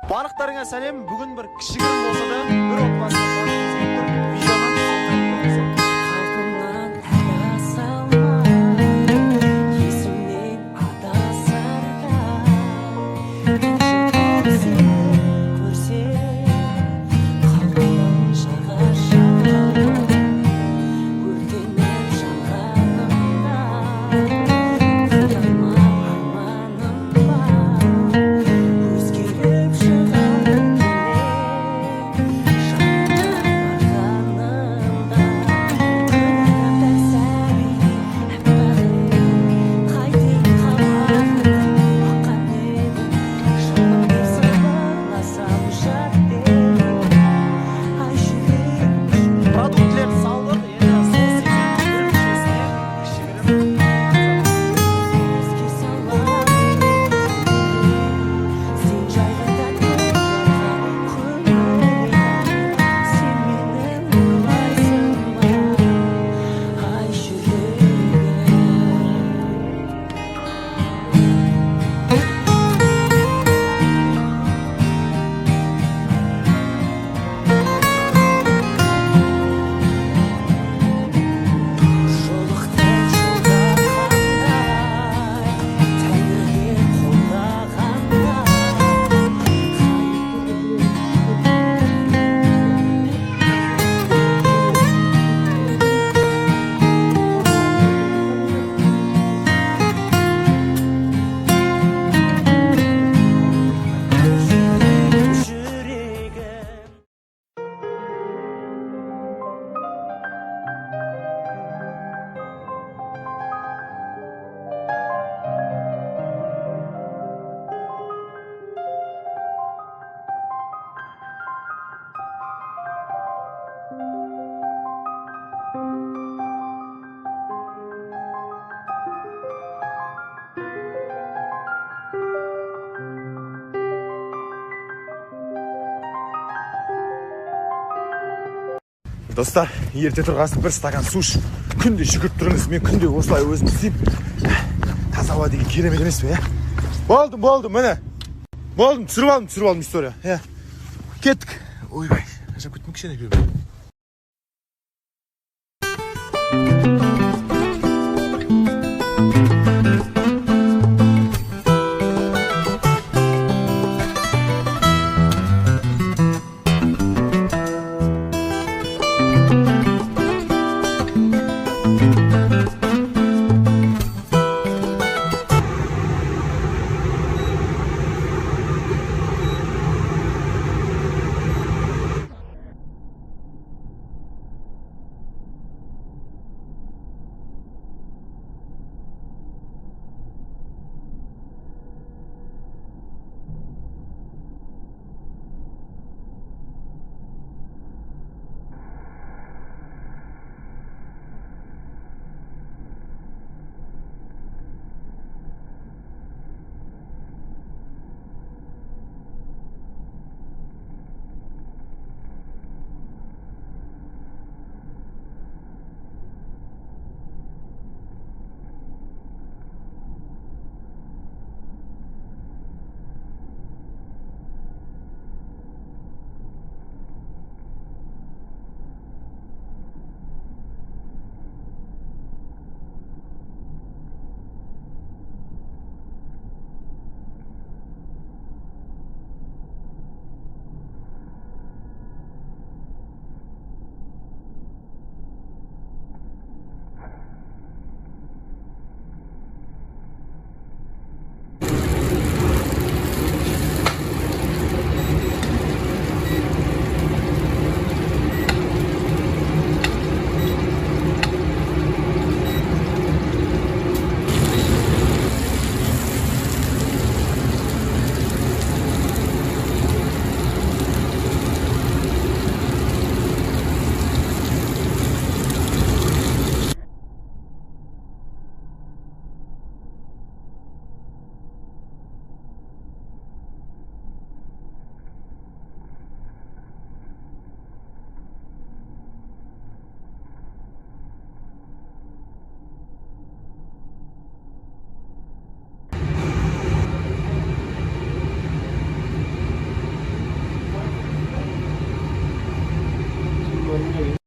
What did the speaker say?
Барлықтарыңа сәлем. Бүгін бір кішігірім болса да бір отбасына видеодан Алтыннан әр салма, есімнен адасарда, сені көрсе, қалбым жағар жалын, өртеніп жанғанымда, қиялма арманым бар, өзгеріп шығарым продуктілерді салдық. Енді сол секілді бір мүшесіне кішігірім Достар, ерте тұрғасын бір стакан су ішіп, күнде жүгіріп тұрыңыз. Мен күнде осылай өзім істеймін. Таза ауа деген керемет емес пе, Болдым, міне. Түсіріп алдым история. Кеттік. Ойбай, ажап кетмек кішкене